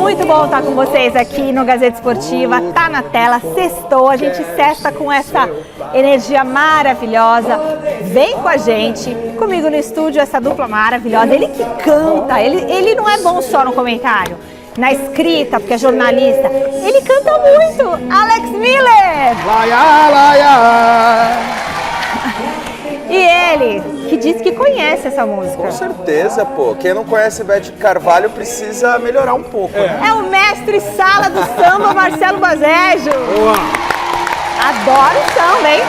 Muito bom estar com vocês aqui no Gazeta Esportiva, tá na tela, sextou, a gente sexta com essa energia maravilhosa. Vem com a gente, comigo no estúdio, essa dupla maravilhosa, ele que canta, ele não é bom só no comentário, na escrita, porque é jornalista, ele canta muito, Alex Miller! Laia, laia. E ele, que diz que conhece essa música. Com certeza, pô. Quem não conhece Beth Carvalho precisa melhorar um pouco. É o mestre sala do samba, Marcelo Bazejo. Adoro o samba, hein?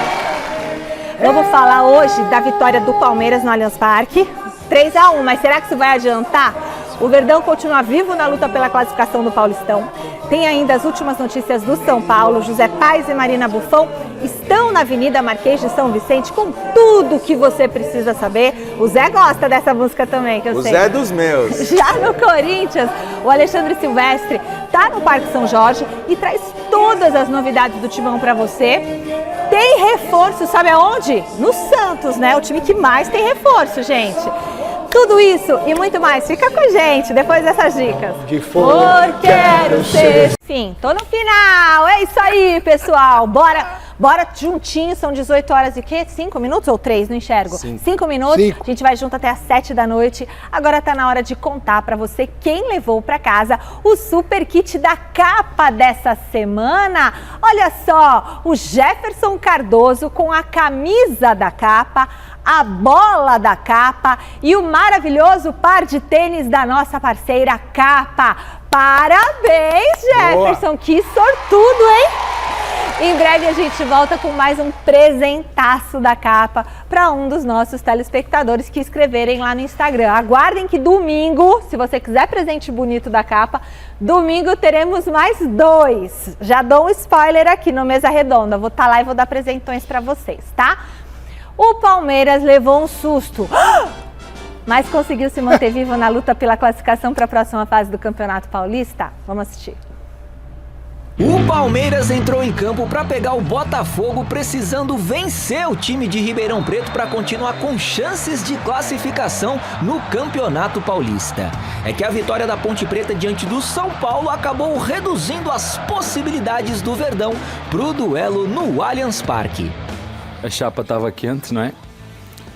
Vamos falar hoje da vitória do Palmeiras no Allianz Parque. 3-1, mas será que isso vai adiantar? O Verdão continua vivo na luta pela classificação do Paulistão. Tem ainda as últimas notícias do São Paulo. José Paes e Marina Buffon estão na Avenida Marquês de São Vicente com tudo que você precisa saber. O Zé gosta dessa música também, que eu sei. O Zé é dos meus. Já no Corinthians, o Alexandre Silvestre está no Parque São Jorge e traz todas as novidades do Timão para você. Tem reforço, sabe aonde? No Santos, né? O time que mais tem reforço, gente. Tudo isso e muito mais, fica com a gente depois dessas dicas. For quero ser. Enfim, tô no final, é isso aí, pessoal. Bora juntinho, são 18 horas e quê? 5 minutos ou 3? Não enxergo. 5 minutos, a gente vai junto até às 7 da noite. Agora tá na hora de contar pra você quem levou pra casa o super kit da capa dessa semana. Olha só, o Jefferson Cardoso com a camisa da capa, a bola da capa e o maravilhoso par de tênis da nossa parceira Capa. Parabéns, Jefferson! Boa. Que sortudo, hein? Em breve a gente volta com mais um presentaço da Capa para um dos nossos telespectadores que escreverem lá no Instagram. Aguardem que domingo, se você quiser presente bonito da Capa, domingo teremos mais 2. Já dou um spoiler aqui no Mesa Redonda. Vou estar lá e vou dar presentões para vocês, tá? O Palmeiras levou um susto, mas conseguiu se manter vivo na luta pela classificação para a próxima fase do Campeonato Paulista? Vamos assistir. O Palmeiras entrou em campo para pegar o Botafogo, precisando vencer o time de Ribeirão Preto para continuar com chances de classificação no Campeonato Paulista. É que a vitória da Ponte Preta diante do São Paulo acabou reduzindo as possibilidades do Verdão para o duelo no Allianz Parque. A chapa estava quente, não é?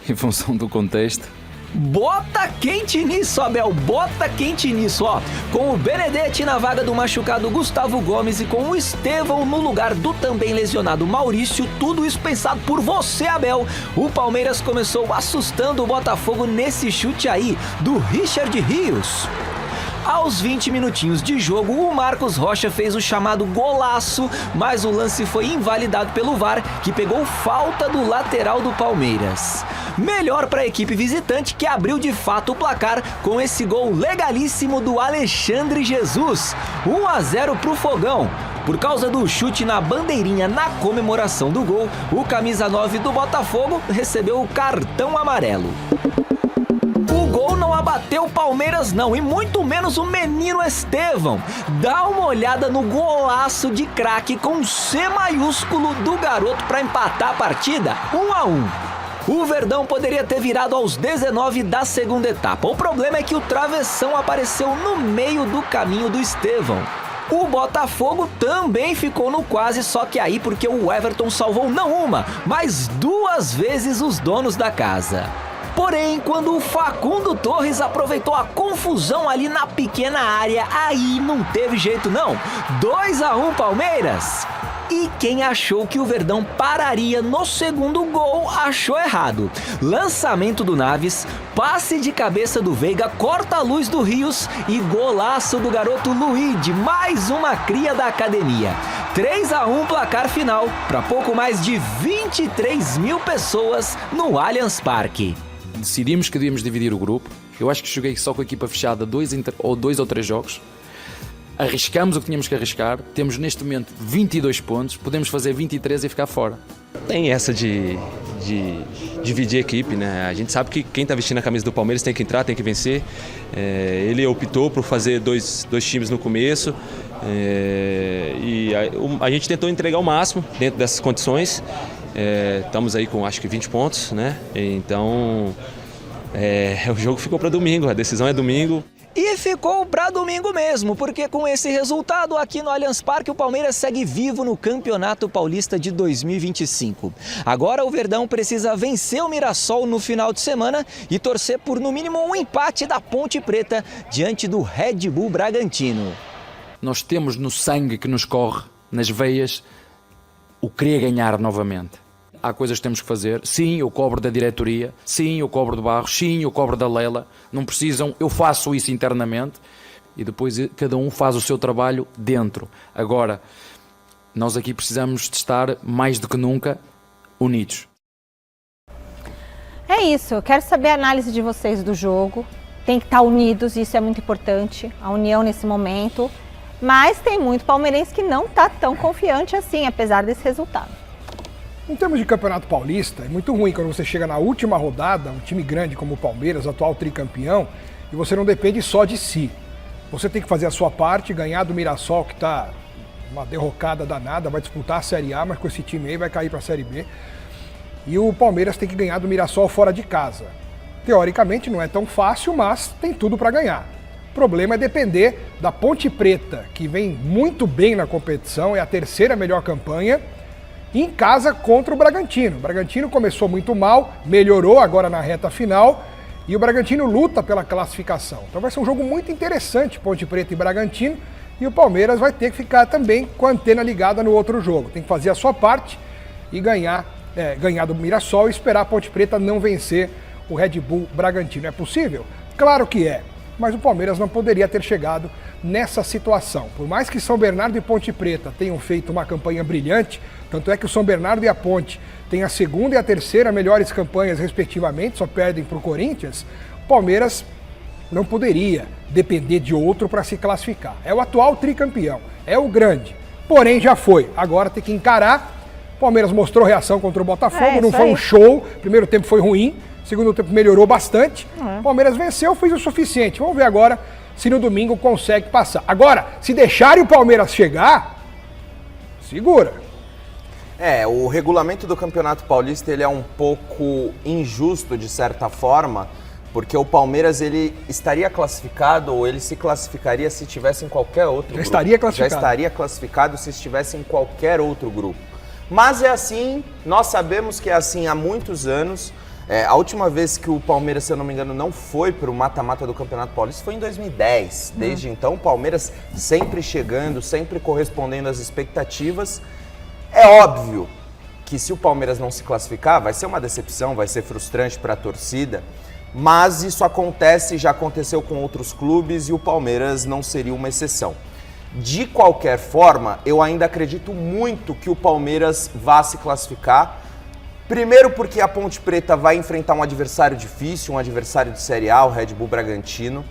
Em função do contexto. Bota quente nisso, Abel, bota quente nisso, ó. Com o Benedetti na vaga do machucado Gustavo Gomes e com o Estevão no lugar do também lesionado Maurício, tudo isso pensado por você, Abel. O Palmeiras começou assustando o Botafogo nesse chute aí, do Richard Rios. Aos 20 minutinhos de jogo, o Marcos Rocha fez o chamado golaço, mas o lance foi invalidado pelo VAR, que pegou falta do lateral do Palmeiras. Melhor para a equipe visitante, que abriu de fato o placar com esse gol legalíssimo do Alexandre Jesus. 1-0 pro Fogão. Por causa do chute na bandeirinha na comemoração do gol, o camisa 9 do Botafogo recebeu o cartão amarelo. O gol não abateu o Palmeiras não, e muito menos o menino Estevão. Dá uma olhada no golaço de craque com C maiúsculo do garoto para empatar a partida, 1-1. O Verdão poderia ter virado aos 19 da segunda etapa. O problema é que o travessão apareceu no meio do caminho do Estevão. O Botafogo também ficou no quase, só que aí porque o Everton salvou não uma, mas 2 vezes os donos da casa. Porém, quando o Facundo Torres aproveitou a confusão ali na pequena área, aí não teve jeito não. 2-1 Palmeiras. E quem achou que o Verdão pararia no segundo gol, achou errado. Lançamento do Naves, passe de cabeça do Veiga, corta a luz do Rios e golaço do garoto Luíde, mais uma cria da academia. 3-1 placar final, para pouco mais de 23 mil pessoas no Allianz Parque. Decidimos que devíamos dividir o grupo. Eu acho que joguei só com a equipa fechada 2 ou 3 jogos. Arriscamos o que tínhamos que arriscar. Temos neste momento 22 pontos. Podemos fazer 23 e ficar fora. Tem essa de dividir a equipe, né? A gente sabe que quem está vestindo a camisa do Palmeiras tem que entrar, tem que vencer. Ele optou por fazer dois times no começo. E a gente tentou entregar o máximo dentro dessas condições. Estamos aí com acho que 20 pontos, né? Então O jogo ficou para domingo, a decisão é domingo. E ficou para domingo mesmo, porque com esse resultado aqui no Allianz Parque, o Palmeiras segue vivo no Campeonato Paulista de 2025. Agora o Verdão precisa vencer o Mirassol no final de semana e torcer por no mínimo um empate da Ponte Preta diante do Red Bull Bragantino. Nós temos no sangue que nos corre, nas veias, o querer ganhar novamente. Há coisas que temos que fazer. Sim, eu cobro da diretoria. Sim, eu cobro do Barros. Sim, eu cobro da Leila. Não precisam, eu faço isso internamente e depois cada um faz o seu trabalho dentro. Agora, nós aqui precisamos de estar mais do que nunca unidos. É isso, eu quero saber a análise de vocês do jogo. Tem que estar unidos, isso é muito importante, a união nesse momento. Mas tem muito palmeirense que não está tão confiante assim, apesar desse resultado. Em termos de Campeonato Paulista, é muito ruim quando você chega na última rodada, um time grande como o Palmeiras, atual tricampeão, e você não depende só de si. Você tem que fazer a sua parte, ganhar do Mirassol, que está uma derrocada danada, vai disputar a Série A, mas com esse time aí vai cair para a Série B. E o Palmeiras tem que ganhar do Mirassol fora de casa. Teoricamente não é tão fácil, mas tem tudo para ganhar. O problema é depender da Ponte Preta, que vem muito bem na competição, é a terceira melhor campanha, em casa contra o Bragantino. O Bragantino começou muito mal, melhorou agora na reta final e o Bragantino luta pela classificação. Então vai ser um jogo muito interessante, Ponte Preta e Bragantino, e o Palmeiras vai ter que ficar também com a antena ligada no outro jogo. Tem que fazer a sua parte e ganhar do Mirassol e esperar a Ponte Preta não vencer o Red Bull Bragantino. É possível? Claro que é. Mas o Palmeiras não poderia ter chegado nessa situação. Por mais que São Bernardo e Ponte Preta tenham feito uma campanha brilhante, tanto é que o São Bernardo e a Ponte têm a segunda e a terceira melhores campanhas respectivamente, só perdem para o Corinthians, o Palmeiras não poderia depender de outro para se classificar. É o atual tricampeão, é o grande, porém já foi, agora tem que encarar. O Palmeiras mostrou reação contra o Botafogo, não foi um show, primeiro tempo foi ruim, segundo tempo melhorou bastante, o Palmeiras venceu, fez o suficiente. Vamos ver agora se no domingo consegue passar. Agora, se deixarem o Palmeiras chegar, segura. O regulamento do Campeonato Paulista ele é um pouco injusto de certa forma, porque o Palmeiras ele estaria classificado ou ele se classificaria se estivesse em qualquer outro grupo. Já estaria classificado se estivesse em qualquer outro grupo. Mas é assim, nós sabemos que é assim há muitos anos. A última vez que o Palmeiras, se eu não me engano, não foi para o mata-mata do Campeonato Paulista foi em 2010. Desde então, o Palmeiras sempre chegando, sempre correspondendo às expectativas. É óbvio que se o Palmeiras não se classificar, vai ser uma decepção, vai ser frustrante para a torcida, mas isso acontece, já aconteceu com outros clubes e o Palmeiras não seria uma exceção. De qualquer forma, eu ainda acredito muito que o Palmeiras vá se classificar. Primeiro porque a Ponte Preta vai enfrentar um adversário difícil, um adversário de Série A, o Red Bull Bragantino.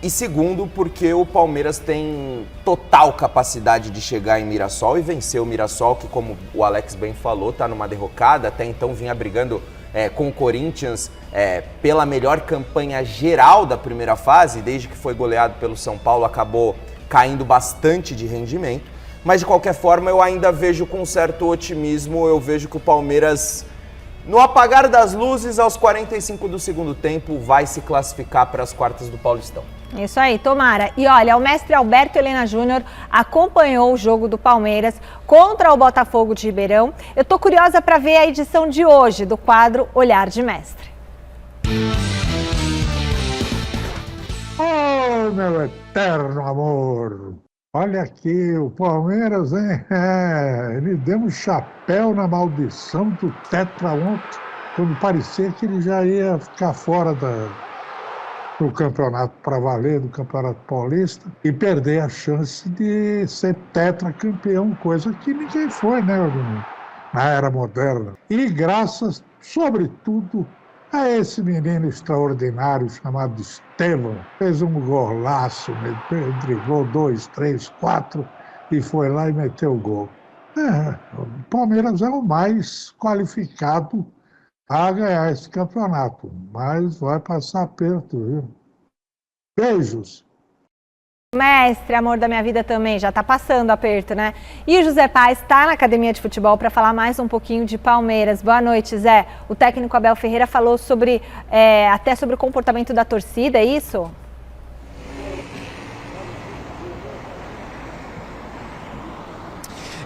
E segundo porque o Palmeiras tem total capacidade de chegar em Mirassol e vencer o Mirassol, que como o Alex bem falou, está numa derrocada, até então vinha brigando com o Corinthians pela melhor campanha geral da primeira fase, desde que foi goleado pelo São Paulo, acabou caindo bastante de rendimento. Mas de qualquer forma eu ainda vejo com certo otimismo, eu vejo que o Palmeiras, no apagar das luzes, aos 45 do segundo tempo, vai se classificar para as quartas do Paulistão. Isso aí, tomara. E olha, o mestre Alberto Helena Júnior acompanhou o jogo do Palmeiras contra o Botafogo de Ribeirão. Eu tô curiosa para ver a edição de hoje do quadro Olhar de Mestre. Oh, meu eterno amor! Olha aqui, o Palmeiras, hein? Ele deu um chapéu na maldição do Tetra ontem, quando parecia que ele já ia ficar fora do campeonato para valer, do Campeonato Paulista, e perder a chance de ser tetracampeão, coisa que ninguém foi, né, na era moderna. E graças, sobretudo, a esse menino extraordinário chamado Estevão, fez um golaço, driblou 2, 3, 4 e foi lá e meteu o gol. O Palmeiras é o mais qualificado a ganhar esse campeonato, mas vai passar aperto, viu? Beijos! Mestre, amor da minha vida também, já tá passando aperto, né? E o José Paes está na academia de futebol para falar mais um pouquinho de Palmeiras. Boa noite, Zé. O técnico Abel Ferreira falou sobre até sobre o comportamento da torcida, é isso?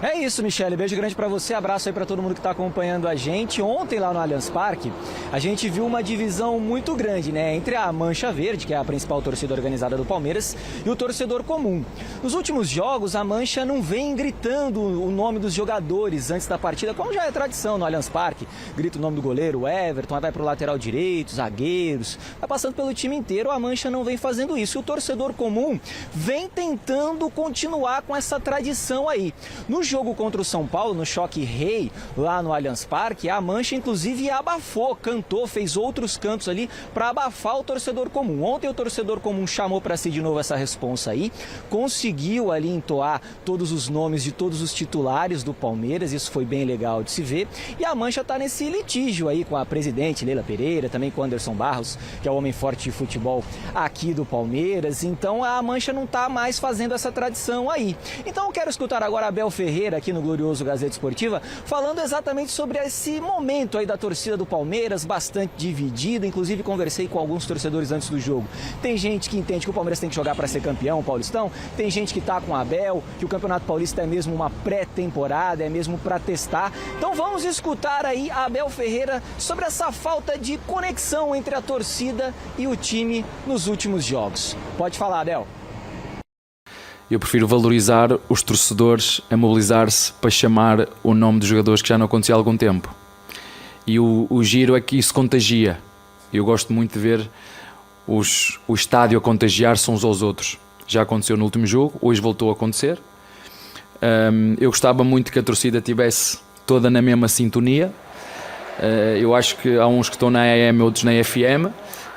É isso, Michele. Beijo grande pra você, abraço aí pra todo mundo que tá acompanhando a gente. Ontem lá no Allianz Parque, a gente viu uma divisão muito grande, né? Entre a Mancha Verde, que é a principal torcida organizada do Palmeiras, e o torcedor comum. Nos últimos jogos, a Mancha não vem gritando o nome dos jogadores antes da partida, como já é tradição no Allianz Parque. Grita o nome do goleiro, o Everton, aí vai pro lateral direito, zagueiros, vai passando pelo time inteiro. A Mancha não vem fazendo isso. E o torcedor comum vem tentando continuar com essa tradição aí. No jogo contra o São Paulo, no Choque Rei, lá no Allianz Parque, a Mancha inclusive abafou, cantou, fez outros cantos ali para abafar o torcedor comum. Ontem o torcedor comum chamou para si de novo essa responsa aí, conseguiu ali entoar todos os nomes de todos os titulares do Palmeiras, isso foi bem legal de se ver. E a Mancha está nesse litígio aí com a presidente Leila Pereira, também com o Anderson Barros, que é o homem forte de futebol aqui do Palmeiras. Então a Mancha não está mais fazendo essa tradição aí. Então eu quero escutar agora a Abel Ferreira aqui no glorioso Gazeta Esportiva, falando exatamente sobre esse momento aí da torcida do Palmeiras, bastante dividida. Inclusive conversei com alguns torcedores antes do jogo. Tem gente que entende que o Palmeiras tem que jogar para ser campeão, o Paulistão. Tem gente que tá com a Abel, que o Campeonato Paulista é mesmo uma pré-temporada, é mesmo para testar. Então vamos escutar aí a Abel Ferreira sobre essa falta de conexão entre a torcida e o time nos últimos jogos. Pode falar, Abel. Eu prefiro valorizar os torcedores a mobilizar-se para chamar o nome dos jogadores, que já não acontecia há algum tempo. E o giro é que isso contagia. Eu gosto muito de ver o estádio a contagiar-se uns aos outros. Já aconteceu no último jogo, hoje voltou a acontecer. Eu gostava muito que a torcida estivesse toda na mesma sintonia. Eu acho que há uns que estão na AM, outros na FM.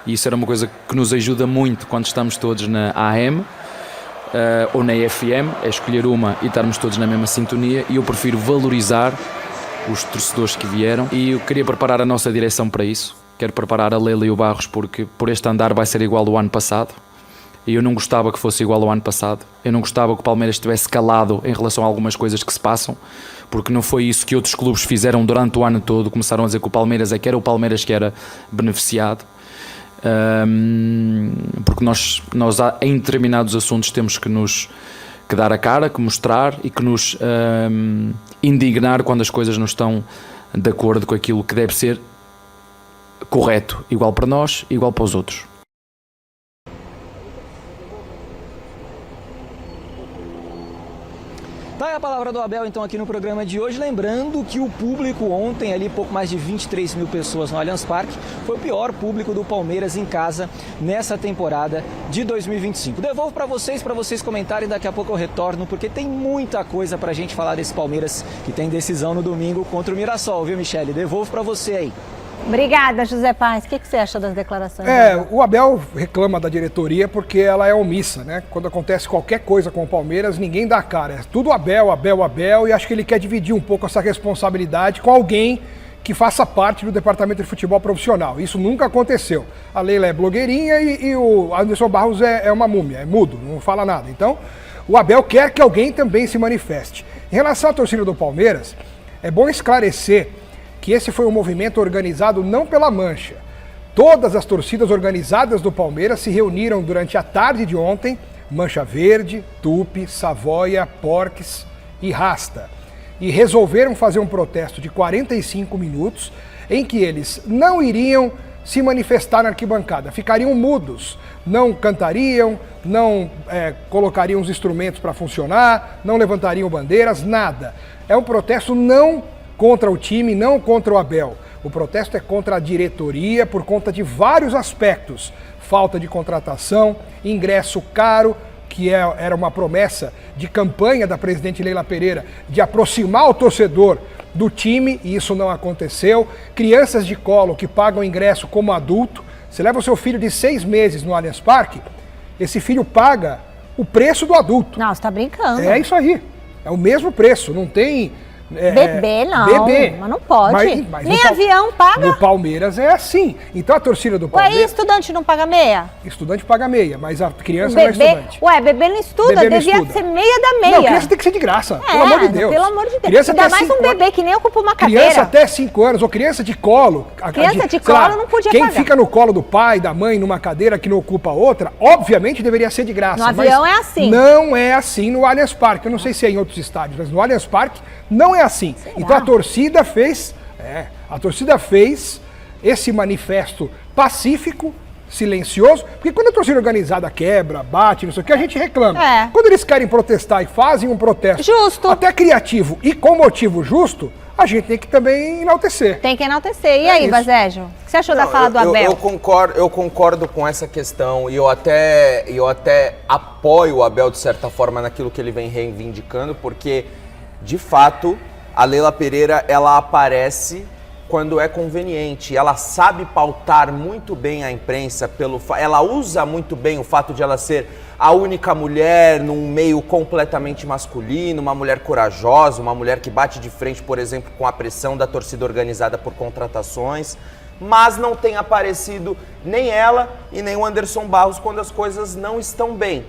E isso era uma coisa que nos ajuda muito quando estamos todos na AM. Ou na FM, é escolher uma e estarmos todos na mesma sintonia, e eu prefiro valorizar os torcedores que vieram, e eu queria preparar a nossa direção para isso. Quero preparar a Leila e o Barros, porque por este andar vai ser igual ao ano passado, e eu não gostava que fosse igual ao ano passado. Eu não gostava que o Palmeiras estivesse calado em relação a algumas coisas que se passam, porque não foi isso que outros clubes fizeram durante o ano todo. Começaram a dizer que o Palmeiras é que era o Palmeiras que era beneficiado. Porque nós em determinados assuntos temos que dar a cara, que mostrar e que nos indignar quando as coisas não estão de acordo com aquilo que deve ser correto, igual para nós, igual para os outros. Tá aí a palavra do Abel, então, aqui no programa de hoje. Lembrando que o público ontem, ali pouco mais de 23 mil pessoas no Allianz Parque, foi o pior público do Palmeiras em casa nessa temporada de 2025. Devolvo para vocês comentarem, daqui a pouco eu retorno, porque tem muita coisa pra gente falar desse Palmeiras, que tem decisão no domingo contra o Mirassol, viu, Michele? Devolvo para você aí. Obrigada, José Paes. O que você acha das declarações? O Abel reclama da diretoria porque ela é omissa, né? Quando acontece qualquer coisa com o Palmeiras, ninguém dá a cara. É tudo Abel, e acho que ele quer dividir um pouco essa responsabilidade com alguém que faça parte do departamento de futebol profissional. Isso nunca aconteceu. A Leila é blogueirinha e o Anderson Barros é uma múmia, é mudo, não fala nada. Então, o Abel quer que alguém também se manifeste. Em relação à torcida do Palmeiras, é bom esclarecer que esse foi um movimento organizado não pela Mancha. Todas as torcidas organizadas do Palmeiras se reuniram durante a tarde de ontem, Mancha Verde, Tupi, Savoia, Porques e Rasta, e resolveram fazer um protesto de 45 minutos em que eles não iriam se manifestar na arquibancada, ficariam mudos, não cantariam, não colocariam os instrumentos para funcionar, não levantariam bandeiras, nada. É um protesto não contra o time, não contra o Abel. O protesto é contra a diretoria por conta de vários aspectos. Falta de contratação, ingresso caro, que era uma promessa de campanha da presidente Leila Pereira de aproximar o torcedor do time, e isso não aconteceu. Crianças de colo que pagam ingresso como adulto. Você leva o seu filho de 6 meses no Allianz Parque, esse filho paga o preço do adulto. Não, você está brincando. É isso aí. É o mesmo preço, não tem Bebê não, mas não pode. Mas nem avião paga. No Palmeiras é assim. Então a torcida do Ué, Palmeiras... e estudante não paga meia? Estudante paga meia, mas a criança não é estudante. Ué, bebê não estuda, Bebê não devia estuda. ser meia da meia. Não, criança tem que ser de graça, pelo amor de Deus. Pelo amor de Deus. Criança Ainda até mais um 5 bebê que nem ocupa uma cadeira. Criança até 5 anos, ou criança de colo. Criança de colo não podia quem pagar. fica no colo do pai, da mãe, numa cadeira que não ocupa outra, obviamente deveria ser de graça. No avião é assim. Não é assim no Allianz Parque. Eu não sei se é em outros estádios, mas no Allianz Parque não é assim. Será? Então a torcida fez esse manifesto pacífico, silencioso, porque quando a torcida organizada quebra, bate, não sei o que, a gente reclama. Quando eles querem protestar e fazem um protesto justo, até criativo e com motivo justo, a gente tem que também enaltecer. Tem que enaltecer. E aí, Basejo? O que você achou da fala do Abel? Eu concordo com essa questão e eu até apoio o Abel, de certa forma, naquilo que ele vem reivindicando, porque, de fato, a Leila Pereira, ela aparece quando é conveniente. Ela sabe pautar muito bem a imprensa, ela usa muito bem o fato de ela ser a única mulher num meio completamente masculino, uma mulher corajosa, uma mulher que bate de frente, por exemplo, com a pressão da torcida organizada por contratações, mas não tem aparecido nem ela e nem o Anderson Barros quando as coisas não estão bem.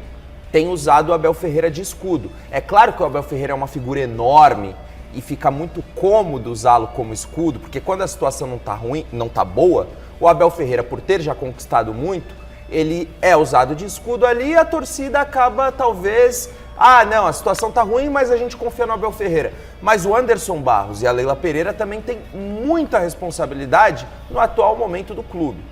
Tem usado o Abel Ferreira de escudo. É claro que o Abel Ferreira é uma figura enorme e fica muito cômodo usá-lo como escudo, porque quando a situação não tá ruim, não tá boa, o Abel Ferreira, por ter já conquistado muito, ele é usado de escudo ali e a torcida acaba talvez... não, a situação tá ruim, mas a gente confia no Abel Ferreira. Mas o Anderson Barros e a Leila Pereira também têm muita responsabilidade no atual momento do clube.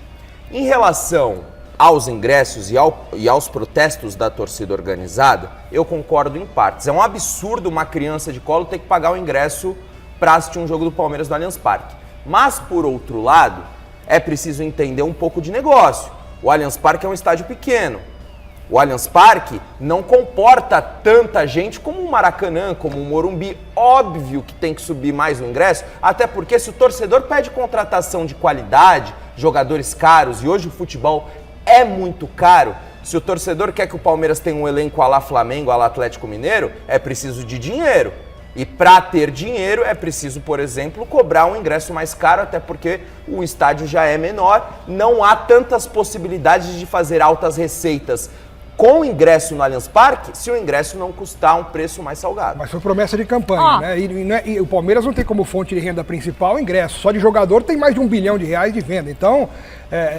Em relação aos ingressos e aos protestos da torcida organizada, eu concordo em partes. É um absurdo uma criança de colo ter que pagar o ingresso para assistir um jogo do Palmeiras no Allianz Parque. Mas, por outro lado, é preciso entender um pouco de negócio. O Allianz Parque é um estádio pequeno. O Allianz Parque não comporta tanta gente como o Maracanã, como o Morumbi. Óbvio que tem que subir mais o ingresso, até porque se o torcedor pede contratação de qualidade, jogadores caros, e hoje o futebol é muito caro, se o torcedor quer que o Palmeiras tenha um elenco à la Flamengo, à la Atlético Mineiro, é preciso de dinheiro. E para ter dinheiro é preciso, por exemplo, cobrar um ingresso mais caro, até porque o estádio já é menor, não há tantas possibilidades de fazer altas receitas com ingresso no Allianz Parque, se o ingresso não custar um preço mais salgado. Mas foi promessa de campanha, né? E o Palmeiras não tem como fonte de renda principal o ingresso. Só de jogador tem mais de R$1 bilhão de venda. Então,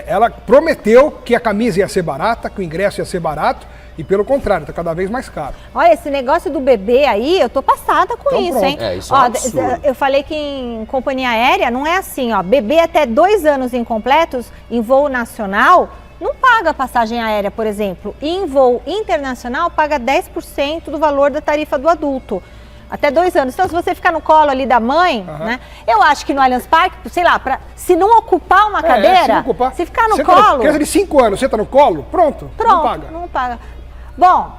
ela prometeu que a camisa ia ser barata, que o ingresso ia ser barato, e pelo contrário, está cada vez mais caro. Olha, esse negócio do bebê aí, eu tô passada com então, isso, pronto. hein? Isso é um absurdo. Eu falei que em companhia aérea não é assim, bebê até 2 anos incompletos em voo nacional não paga passagem aérea, por exemplo. E em voo internacional paga 10% do valor da tarifa do adulto. Até 2 anos. Então, se você ficar no colo ali da mãe, né? Eu acho que no Allianz Parque, sei lá, se não ocupar uma cadeira, se ficar no colo... Criança de 5 anos, você tá no colo, pronto, não paga. Não paga. Bom,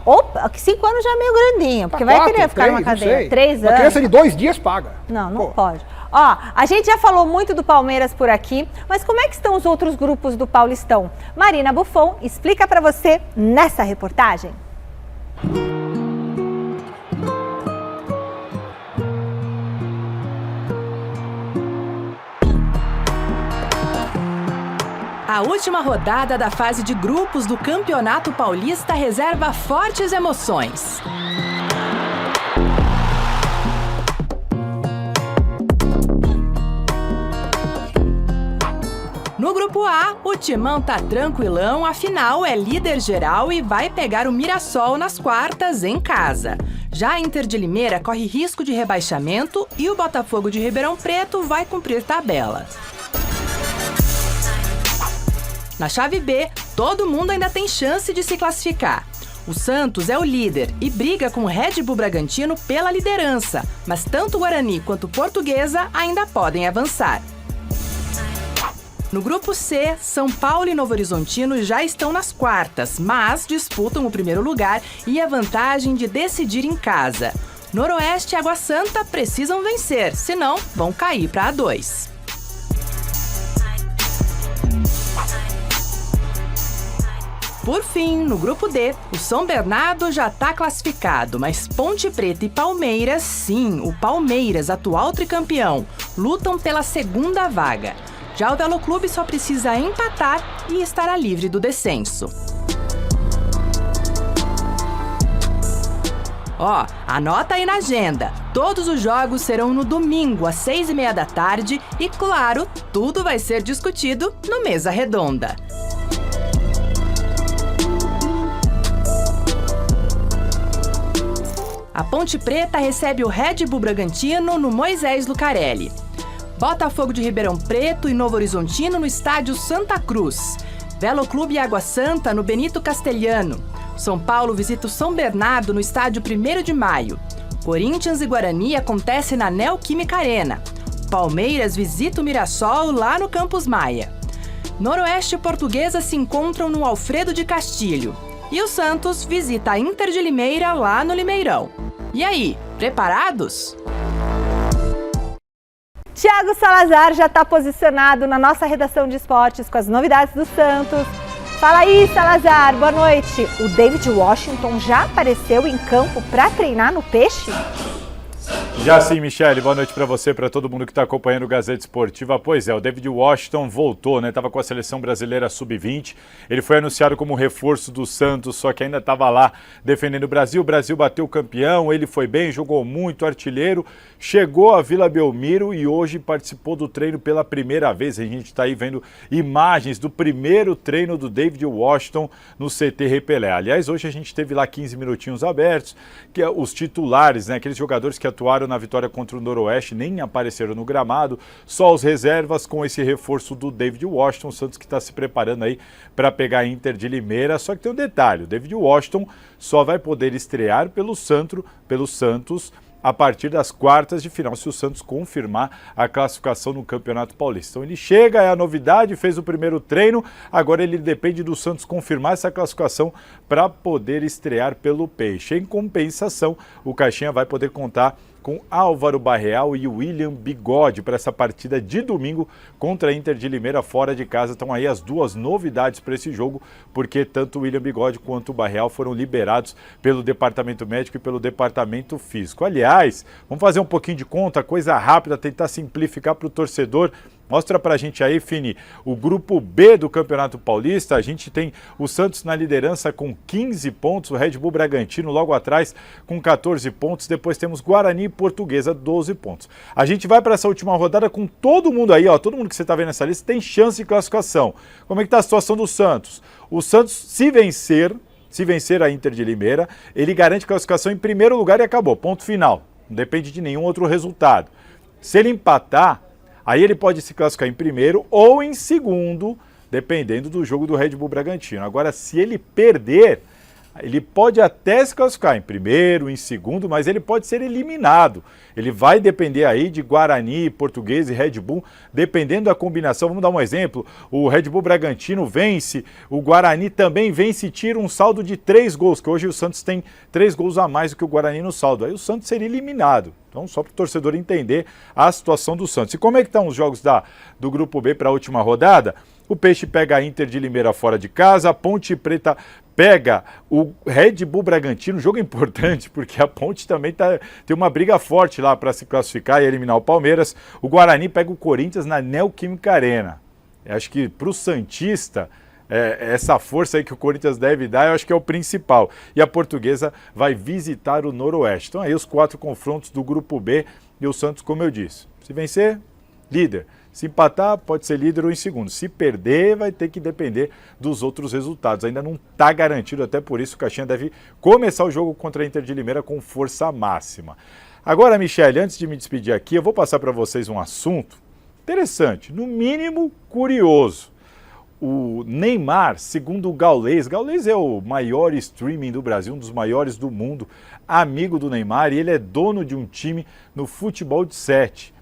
5 anos já é meio grandinho, porque vai querer ficar numa cadeira. 3 anos. Uma criança de 2 dias paga. Não pode. A gente já falou muito do Palmeiras por aqui, mas como é que estão os outros grupos do Paulistão? Marina Buffon explica pra você nessa reportagem. A última rodada da fase de grupos do Campeonato Paulista reserva fortes emoções. No grupo A, o Timão tá tranquilão, afinal é líder geral e vai pegar o Mirassol nas quartas em casa. Já a Inter de Limeira corre risco de rebaixamento e o Botafogo de Ribeirão Preto vai cumprir tabela. Na chave B, todo mundo ainda tem chance de se classificar. O Santos é o líder e briga com o Red Bull Bragantino pela liderança, mas tanto o Guarani quanto o Portuguesa ainda podem avançar. No grupo C, São Paulo e Novo Horizontino já estão nas quartas, mas disputam o primeiro lugar e a vantagem de decidir em casa. Noroeste e Água Santa precisam vencer, senão vão cair para A2. Por fim, no grupo D, o São Bernardo já está classificado, mas Ponte Preta e Palmeiras, sim, o Palmeiras, atual tricampeão, lutam pela segunda vaga. Já o Veloclube só precisa empatar e estará livre do descenso. Ó, anota aí na agenda. Todos os jogos serão no domingo, às 6h30 da tarde e, claro, tudo vai ser discutido no Mesa Redonda. A Ponte Preta recebe o Red Bull Bragantino no Moisés Lucarelli. Botafogo de Ribeirão Preto e Novo Horizontino no estádio Santa Cruz. Veloclube Água Santa no Benito Castelhano. São Paulo visita o São Bernardo no estádio 1º de Maio. Corinthians e Guarani acontece na Neoquímica Arena. Palmeiras visita o Mirassol lá no Campus Maia. Noroeste e Portuguesa se encontram no Alfredo de Castilho. E o Santos visita a Inter de Limeira lá no Limeirão. E aí, preparados? Thiago Salazar já está posicionado na nossa redação de esportes com as novidades do Santos. Fala aí, Salazar, boa noite. O David Washington já apareceu em campo para treinar no Peixe? Já sim, Michele, boa noite para você, para todo mundo que está acompanhando o Gazeta Esportiva. Pois é, o David Washington voltou, né? Estava com a seleção brasileira sub-20. Ele foi anunciado como reforço do Santos, só que ainda estava lá defendendo o Brasil. O Brasil bateu o campeão, ele foi bem, jogou muito, artilheiro. Chegou à Vila Belmiro e hoje participou do treino pela primeira vez. A gente está aí vendo imagens do primeiro treino do David Washington no CT Rei Pelé. Aliás, hoje a gente teve lá 15 minutinhos abertos, que é os titulares, né? Aqueles jogadores que atuaram na vitória contra o Noroeste nem apareceram no gramado, só os reservas com esse reforço do David Washington. O Santos que está se preparando aí para pegar a Inter de Limeira. Só que tem um detalhe, o David Washington só vai poder estrear pelo Santos a partir das quartas de final, se o Santos confirmar a classificação no Campeonato Paulista. Então ele chega, é a novidade, fez o primeiro treino, agora ele depende do Santos confirmar essa classificação para poder estrear pelo Peixe. Em compensação, o Caixinha vai poder contar com Álvaro Barreal e William Bigode para essa partida de domingo contra a Inter de Limeira fora de casa. Estão aí as duas novidades para esse jogo, porque tanto o William Bigode quanto o Barreal foram liberados pelo Departamento Médico e pelo Departamento Físico. Aliás, vamos fazer um pouquinho de conta, coisa rápida, tentar simplificar para o torcedor. Mostra pra gente aí, Fini, o grupo B do Campeonato Paulista. A gente tem o Santos na liderança com 15 pontos, o Red Bull Bragantino logo atrás com 14 pontos, depois temos Guarani e Portuguesa, 12 pontos. A gente vai para essa última rodada com todo mundo aí, ó, todo mundo que você tá vendo nessa lista tem chance de classificação. Como é que tá a situação do Santos? O Santos, se vencer a Inter de Limeira, ele garante classificação em primeiro lugar e acabou, ponto final. Não depende de nenhum outro resultado. Se ele empatar, aí ele pode se classificar em primeiro ou em segundo, dependendo do jogo do Red Bull Bragantino. Agora, se ele perder, ele pode até se classificar em primeiro, em segundo, mas ele pode ser eliminado. Ele vai depender aí de Guarani, Portuguesa e Red Bull, dependendo da combinação. Vamos dar um exemplo, o Red Bull Bragantino vence, o Guarani também vence e tira um saldo de 3 gols, que hoje o Santos tem 3 gols a mais do que o Guarani no saldo. Aí o Santos seria eliminado. Então, só para o torcedor entender a situação do Santos. E como é que estão os jogos do Grupo B para a última rodada? O Peixe pega a Inter de Limeira fora de casa, a Ponte Preta pega o Red Bull Bragantino, jogo importante, porque a Ponte também tem uma briga forte lá para se classificar e eliminar o Palmeiras. O Guarani pega o Corinthians na Neoquímica Arena. Eu acho que para o Santista, essa força aí que o Corinthians deve dar, eu acho que é o principal. E a Portuguesa vai visitar o Noroeste. Então aí os 4 confrontos do Grupo B e o Santos, como eu disse, se vencer, líder. Se empatar, pode ser líder ou em segundo. Se perder, vai ter que depender dos outros resultados. Ainda não está garantido, até por isso o Caixinha deve começar o jogo contra a Inter de Limeira com força máxima. Agora, Michele, antes de me despedir aqui, eu vou passar para vocês um assunto interessante, no mínimo curioso. O Neymar, segundo o Gaules é o maior streaming do Brasil, um dos maiores do mundo, amigo do Neymar, e ele é dono de um time no futebol de 7.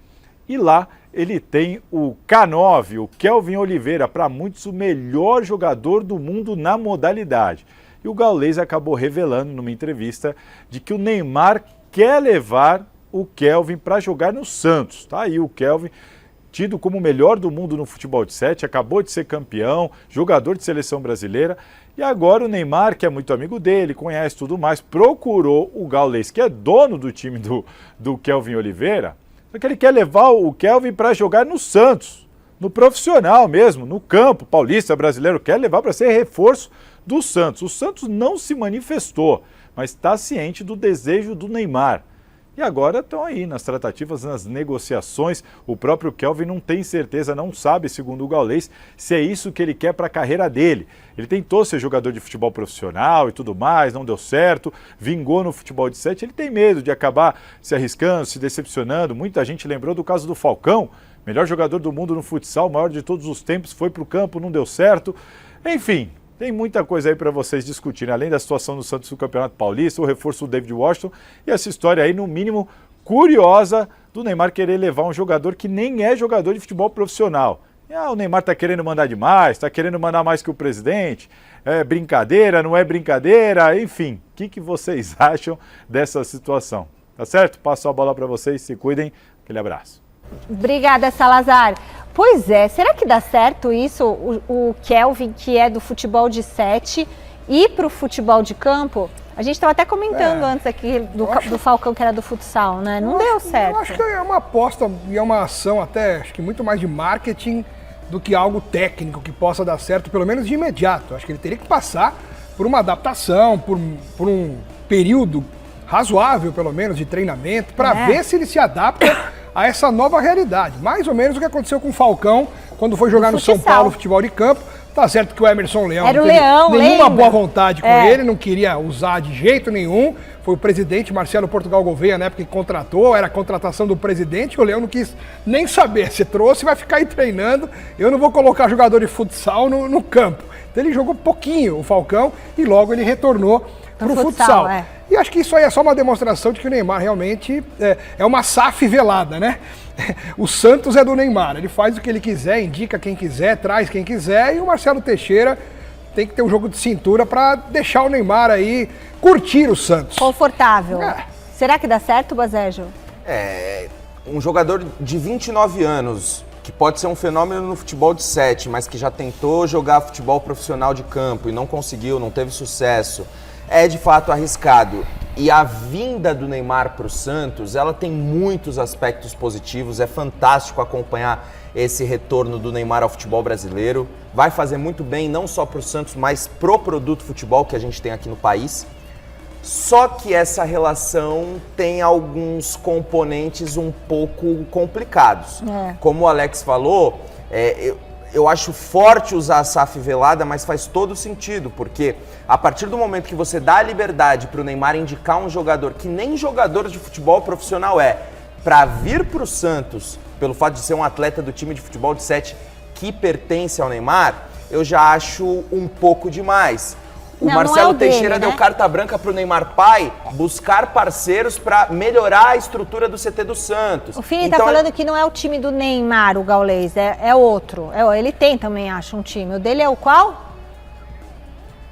E lá ele tem o K9, o Kelvin Oliveira, para muitos o melhor jogador do mundo na modalidade. E o Gaules acabou revelando numa entrevista de que o Neymar quer levar o Kelvin para jogar no Santos. Tá aí o Kelvin, tido como o melhor do mundo no futebol de 7, acabou de ser campeão, jogador de seleção brasileira, e agora o Neymar, que é muito amigo dele, conhece tudo mais, procurou o Gaules, que é dono do time do Kelvin Oliveira, porque ele quer levar o Kelvin para jogar no Santos, no profissional mesmo, no campo paulista brasileiro, quer levar para ser reforço do Santos. O Santos não se manifestou, mas está ciente do desejo do Neymar. E agora estão aí nas tratativas, nas negociações. O próprio Kelvin não tem certeza, não sabe, segundo o Gaules, se é isso que ele quer para a carreira dele. Ele tentou ser jogador de futebol profissional e tudo mais, não deu certo, vingou no futebol de 7. Ele tem medo de acabar se arriscando, se decepcionando. Muita gente lembrou do caso do Falcão, melhor jogador do mundo no futsal, maior de todos os tempos, foi para o campo, não deu certo. Enfim, tem muita coisa aí para vocês discutirem, além da situação do Santos no Campeonato Paulista, o reforço do David Washington e essa história aí, no mínimo, curiosa do Neymar querer levar um jogador que nem é jogador de futebol profissional. O Neymar está querendo mandar demais, está querendo mandar mais que o presidente, é brincadeira, não é brincadeira, enfim. O que vocês acham dessa situação? Tá certo? Passo a bola para vocês, se cuidem, aquele abraço. Obrigada, Salazar. Pois é, será que dá certo isso, o Kelvin, que é do futebol de 7, ir para o futebol de campo? A gente estava até comentando antes aqui do Falcão, que era do futsal, né? Não deu certo. Eu acho que é uma aposta e é uma ação até, acho que muito mais de marketing do que algo técnico que possa dar certo, pelo menos de imediato. Acho que ele teria que passar por uma adaptação, por um período razoável, pelo menos, de treinamento, para ver se ele se adapta a essa nova realidade. Mais ou menos o que aconteceu com o Falcão quando foi jogar no São Paulo futebol de campo. Tá certo que o Emerson Leão era não teve nenhuma boa vontade com ele, não queria usar de jeito nenhum. Foi o presidente Marcelo Portugal Gouveia, na época, que contratou, era a contratação do presidente, o Leão não quis nem saber. Você trouxe, vai ficar aí treinando, eu não vou colocar jogador de futsal no campo. Então ele jogou pouquinho, o Falcão, e logo ele retornou pro futsal. E acho que isso aí é só uma demonstração de que o Neymar realmente é uma SAF velada, né? O Santos é do Neymar, ele faz o que ele quiser, indica quem quiser, traz quem quiser, e o Marcelo Teixeira tem que ter um jogo de cintura para deixar o Neymar aí curtir o Santos. Confortável. Será que dá certo, Bazejo? Um jogador de 29 anos, que pode ser um fenômeno no futebol de 7, mas que já tentou jogar futebol profissional de campo e não conseguiu, não teve sucesso, é de fato arriscado. E a vinda do Neymar para o Santos, ela tem muitos aspectos positivos, é fantástico acompanhar esse retorno do Neymar ao futebol brasileiro. Vai fazer muito bem, não só para o Santos, mas pro produto futebol que a gente tem aqui no país. Só que essa relação tem alguns componentes um pouco complicados. Como o Alex falou, eu acho forte usar a SAF velada, mas faz todo sentido, porque a partir do momento que você dá a liberdade para o Neymar indicar um jogador que nem jogador de futebol profissional para vir para o Santos, pelo fato de ser um atleta do time de futebol de 7 que pertence ao Neymar, eu já acho um pouco demais. O Marcelo Teixeira deu carta branca para o Neymar pai buscar parceiros para melhorar a estrutura do CT do Santos. O Fini tá falando que não é o time do Neymar, o Gaules, é outro. Ele tem também, acho, um time. O dele é o qual?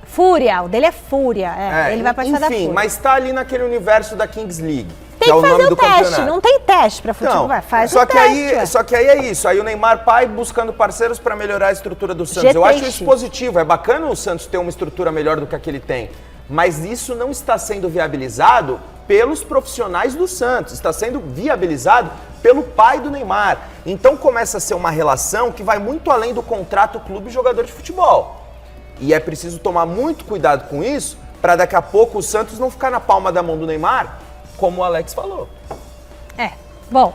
Fúria, o dele é Fúria. Ele vai participar da Fúria. Enfim, mas tá ali naquele universo da Kings League. Tem que fazer o teste, não tem teste para futebol, faz o teste. Só que aí é isso, aí o Neymar pai buscando parceiros para melhorar a estrutura do Santos. Eu acho isso positivo, é bacana o Santos ter uma estrutura melhor do que a que ele tem, mas isso não está sendo viabilizado pelos profissionais do Santos, está sendo viabilizado pelo pai do Neymar. Então começa a ser uma relação que vai muito além do contrato clube-jogador de futebol. E é preciso tomar muito cuidado com isso, para daqui a pouco o Santos não ficar na palma da mão do Neymar, como o Alex falou. Bom,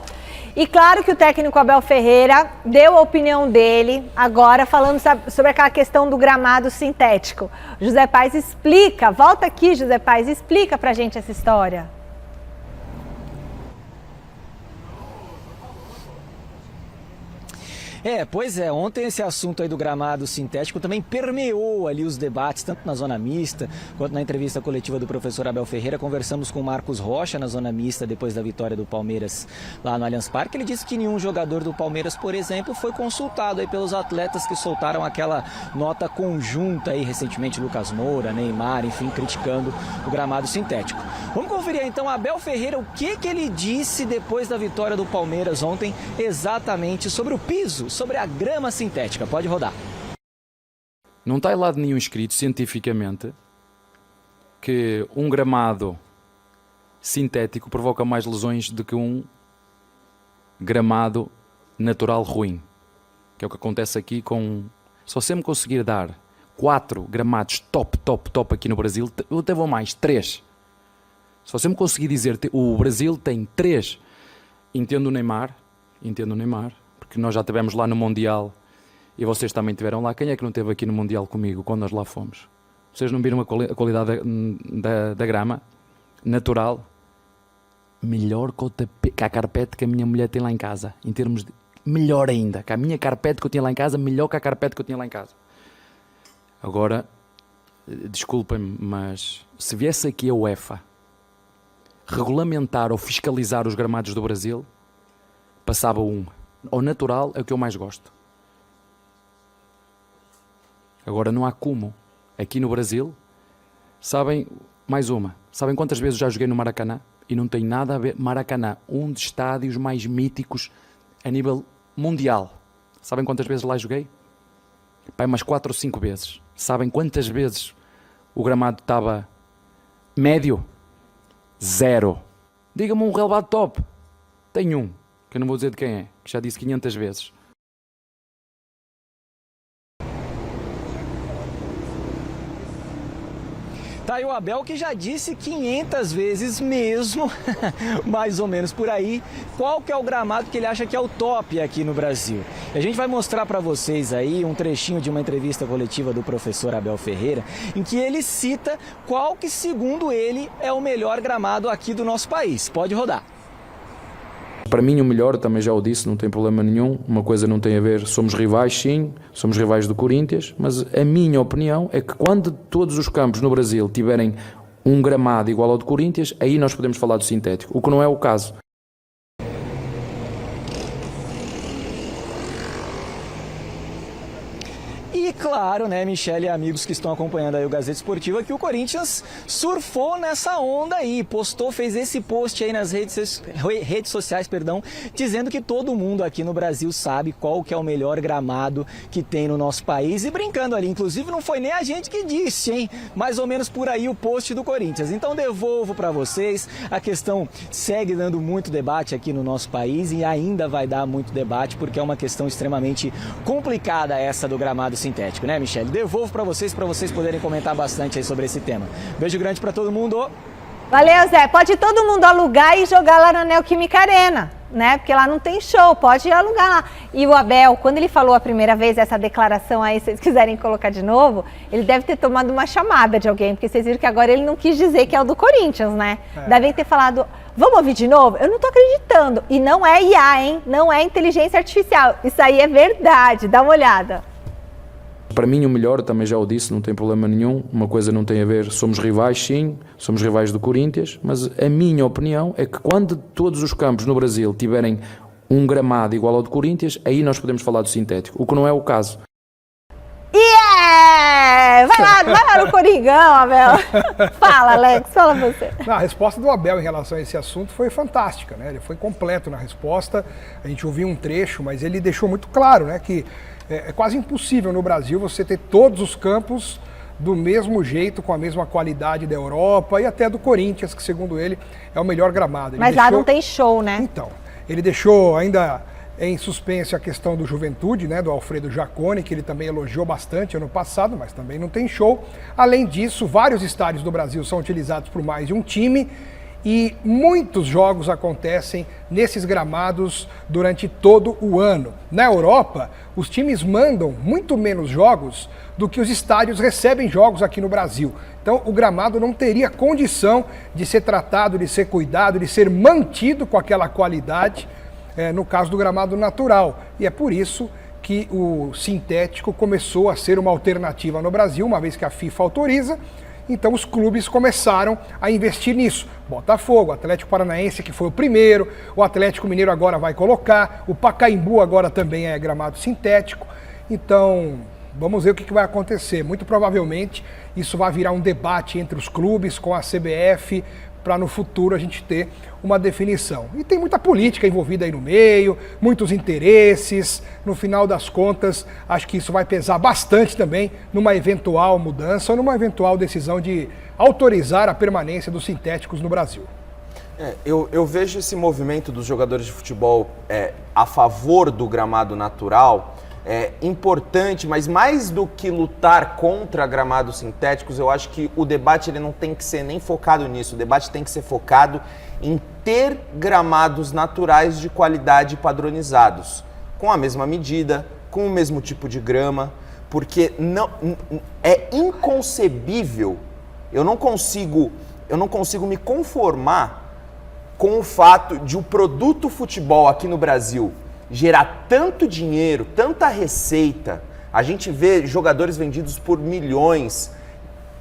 e claro que o técnico Abel Ferreira deu a opinião dele, agora falando sobre aquela questão do gramado sintético. José Paes explica, volta aqui José Paes, explica pra gente essa história. Pois é, ontem esse assunto aí do gramado sintético também permeou ali os debates, tanto na zona mista, quanto na entrevista coletiva do professor Abel Ferreira. Conversamos com o Marcos Rocha na zona mista, depois da vitória do Palmeiras lá no Allianz Parque. Ele disse que nenhum jogador do Palmeiras, por exemplo, foi consultado aí pelos atletas que soltaram aquela nota conjunta aí recentemente, Lucas Moura, Neymar, enfim, criticando o gramado sintético. Vamos conferir então Abel Ferreira, o que ele disse depois da vitória do Palmeiras ontem, exatamente sobre o piso, sobre a grama sintética. Pode rodar. Não está em lado nenhum escrito cientificamente que um gramado sintético provoca mais lesões do que um gramado natural ruim. Que é o que acontece aqui com... Se você me conseguir dar 4 gramados top aqui no Brasil, eu até vou mais, 3. Se você me conseguir dizer, o Brasil tem 3. Entendo o Neymar, porque nós já estivemos lá no Mundial e vocês também estiveram lá. Quem é que não esteve aqui no Mundial comigo quando nós lá fomos? Vocês não viram a qualidade da grama natural? Melhor que a carpete que a minha mulher tem lá em casa, em termos de... Melhor ainda, que a minha carpete que eu tinha lá em casa, melhor que a carpete que eu tinha lá em casa. Agora, desculpem-me, mas se viesse aqui a UEFA regulamentar ou fiscalizar os gramados do Brasil, passava um. Ao natural é o que eu mais gosto. Agora não há como. Aqui no Brasil, sabem, mais uma, sabem quantas vezes já joguei no Maracanã? E não tem nada a ver, Maracanã, um dos estádios mais míticos a nível mundial. Sabem quantas vezes lá joguei? Pai, umas 4 ou 5 vezes. Sabem quantas vezes o gramado estava médio? 0. Diga-me um relevado top. Tem um, que eu não vou dizer de quem é, que já disse 500 vezes. Tá aí o Abel, que já disse 500 vezes mesmo, mais ou menos por aí, qual que é o gramado que ele acha que é o top aqui no Brasil. E a gente vai mostrar para vocês aí um trechinho de uma entrevista coletiva do professor Abel Ferreira, em que ele cita qual que, segundo ele, é o melhor gramado aqui do nosso país. Pode rodar. Para mim o melhor, também já o disse, não tem problema nenhum, uma coisa não tem a ver, somos rivais sim, somos rivais do Corinthians, mas a minha opinião é que quando todos os campos no Brasil tiverem um gramado igual ao do Corinthians, aí nós podemos falar do sintético, o que não é o caso. E claro, né, Michele e amigos que estão acompanhando aí o Gazeta Esportiva, que o Corinthians surfou nessa onda aí, fez esse post aí nas redes sociais, dizendo que todo mundo aqui no Brasil sabe qual que é o melhor gramado que tem no nosso país, e brincando ali, inclusive não foi nem a gente que disse, hein, mais ou menos por aí o post do Corinthians. Então devolvo para vocês, a questão segue dando muito debate aqui no nosso país e ainda vai dar muito debate, porque é uma questão extremamente complicada essa do gramado sintético, né, Michele? Devolvo para vocês poderem comentar bastante aí sobre esse tema. Beijo grande para todo mundo. Valeu, Zé. Pode todo mundo alugar e jogar lá na Neoquímica Arena, né? Porque lá não tem show, pode alugar lá. E o Abel, quando ele falou a primeira vez essa declaração aí, se vocês quiserem colocar de novo, ele deve ter tomado uma chamada de alguém, porque vocês viram que agora ele não quis dizer que é o do Corinthians, né? Devem ter falado, vamos ouvir de novo? Eu não tô acreditando. E não é IA, hein? Não é inteligência artificial. Isso aí é verdade. Dá uma olhada. Para mim o melhor, também já o disse, não tem problema nenhum, uma coisa não tem a ver, somos rivais sim, somos rivais do Corinthians, mas a minha opinião é que quando todos os campos no Brasil tiverem um gramado igual ao do Corinthians, aí nós podemos falar do sintético, o que não é o caso. Vai lá no Coringão, Abel. Fala, Alex, fala você. A resposta do Abel em relação a esse assunto foi fantástica, né? Ele foi completo na resposta, a gente ouviu um trecho, mas ele deixou muito claro, né, que é quase impossível no Brasil você ter todos os campos do mesmo jeito, com a mesma qualidade da Europa e até do Corinthians, que segundo ele é o melhor gramado. Mas lá não tem show, né? Então, ele deixou ainda em suspense a questão do Juventude, né, do Alfredo Jaconi, que ele também elogiou bastante ano passado, mas também não tem show. Além disso, vários estádios do Brasil são utilizados por mais de um time e muitos jogos acontecem nesses gramados durante todo o ano. Na Europa, os times mandam muito menos jogos do que os estádios recebem jogos aqui no Brasil. Então, o gramado não teria condição de ser tratado, de ser cuidado, de ser mantido com aquela qualidade, no caso do gramado natural. E é por isso que o sintético começou a ser uma alternativa no Brasil, uma vez que a FIFA autoriza. Então os clubes começaram a investir nisso. Botafogo, Atlético Paranaense, que foi o primeiro, o Atlético Mineiro agora vai colocar, o Pacaembu agora também é gramado sintético. Então, vamos ver o que vai acontecer. Muito provavelmente isso vai virar um debate entre os clubes com a CBF, para no futuro a gente ter uma definição. E tem muita política envolvida aí no meio, muitos interesses. No final das contas, acho que isso vai pesar bastante também numa eventual mudança ou numa eventual decisão de autorizar a permanência dos sintéticos no Brasil. Eu vejo esse movimento dos jogadores de futebol a favor do gramado natural importante, mas mais do que lutar contra gramados sintéticos, eu acho que o debate ele não tem que ser nem focado nisso. O debate tem que ser focado em ter gramados naturais de qualidade padronizados, com a mesma medida, com o mesmo tipo de grama, porque não é inconcebível. Eu não consigo me conformar com o fato de o produto futebol aqui no Brasil gerar tanto dinheiro, tanta receita. A gente vê jogadores vendidos por milhões,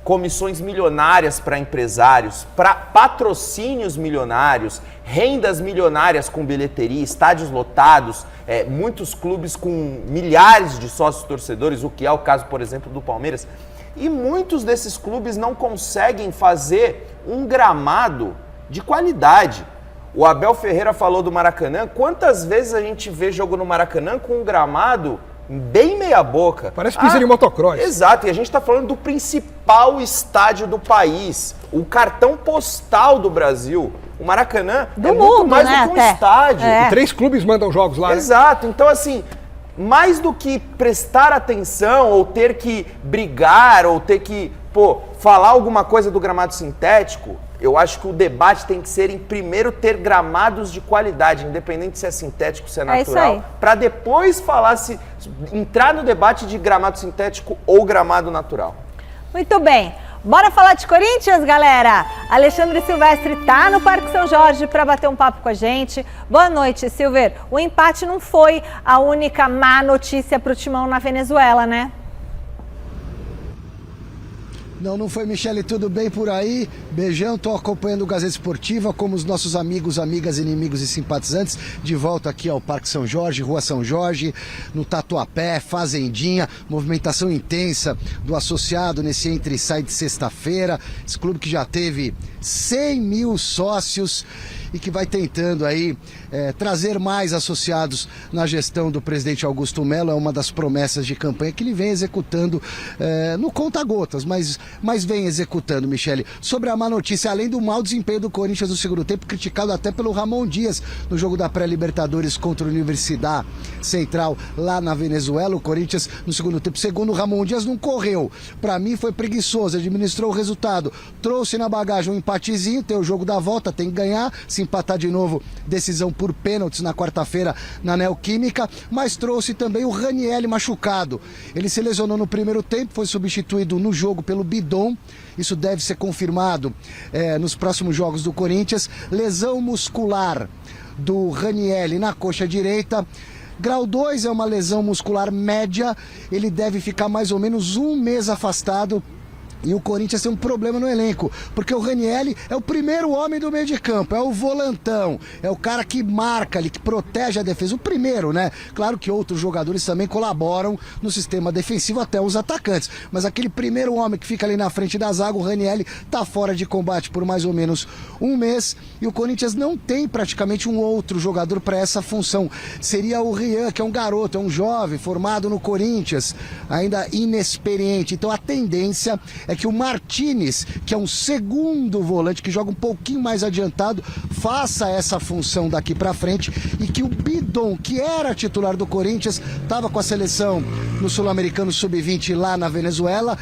comissões milionárias para empresários, patrocínios milionários, rendas milionárias com bilheteria, estádios lotados, muitos clubes com milhares de sócios torcedores, o que é o caso, por exemplo, do Palmeiras. E muitos desses clubes não conseguem fazer um gramado de qualidade. O Abel Ferreira falou do Maracanã. Quantas vezes a gente vê jogo no Maracanã com um gramado bem meia boca? Parece pista de motocross. Exato, e a gente está falando do principal estádio do país, o cartão postal do Brasil. O Maracanã do mundo, muito mais do que um estádio. E 3 clubes mandam jogos lá. Exato, então assim, mais do que prestar atenção ou ter que brigar ou ter que falar alguma coisa do gramado sintético, eu acho que o debate tem que ser, em primeiro, ter gramados de qualidade, independente se é sintético, se é natural, para depois entrar no debate de gramado sintético ou gramado natural. Muito bem. Bora falar de Corinthians, galera? Alexandre Silvestre tá no Parque São Jorge para bater um papo com a gente. Boa noite, Silver. O empate não foi a única má notícia para o Timão na Venezuela, né? Não foi, Michele, tudo bem por aí? Beijão, tô acompanhando o Gazeta Esportiva, como os nossos amigos, amigas, inimigos e simpatizantes, de volta aqui ao Parque São Jorge, Rua São Jorge, no Tatuapé, Fazendinha, movimentação intensa do associado nesse entra e sai de sexta-feira, esse clube que já teve 100 mil sócios e que vai tentando aí trazer mais associados na gestão do presidente Augusto Melo. É uma das promessas de campanha que ele vem executando no conta-gotas, mas vem executando, Michele. Sobre a má notícia, além do mau desempenho do Corinthians no segundo tempo, criticado até pelo Ramon Dias no jogo da pré-Libertadores contra a Universidade Central lá na Venezuela, o Corinthians no segundo tempo, segundo o Ramon Dias, não correu. Para mim foi preguiçoso, administrou o resultado, trouxe na bagagem um empatezinho, tem o jogo da volta, tem que ganhar, se empatar de novo, decisão por pênaltis na quarta-feira na Neoquímica, mas trouxe também o Ranieri machucado. Ele se lesionou no primeiro tempo, foi substituído no jogo pelo Bidon, isso deve ser confirmado nos próximos jogos do Corinthians. Lesão muscular do Ranieri na coxa direita. Grau 2 é uma lesão muscular média, ele deve ficar mais ou menos um mês afastado. E o Corinthians tem um problema no elenco, porque o Ranieri é o primeiro homem do meio de campo, é o volantão, é o cara que marca ali, que protege a defesa, o primeiro, né? Claro que outros jogadores também colaboram no sistema defensivo, até os atacantes, mas aquele primeiro homem que fica ali na frente da zaga, o Ranieri, tá fora de combate por mais ou menos um mês, e o Corinthians não tem praticamente um outro jogador para essa função. Seria o Rian, que é um garoto, é um jovem, formado no Corinthians, ainda inexperiente. Então a tendência é que o Martínez, que é um segundo volante, que joga um pouquinho mais adiantado, faça essa função daqui pra frente, e que o Bidon, que era titular do Corinthians, estava com a seleção no Sul-Americano Sub-20 lá na Venezuela,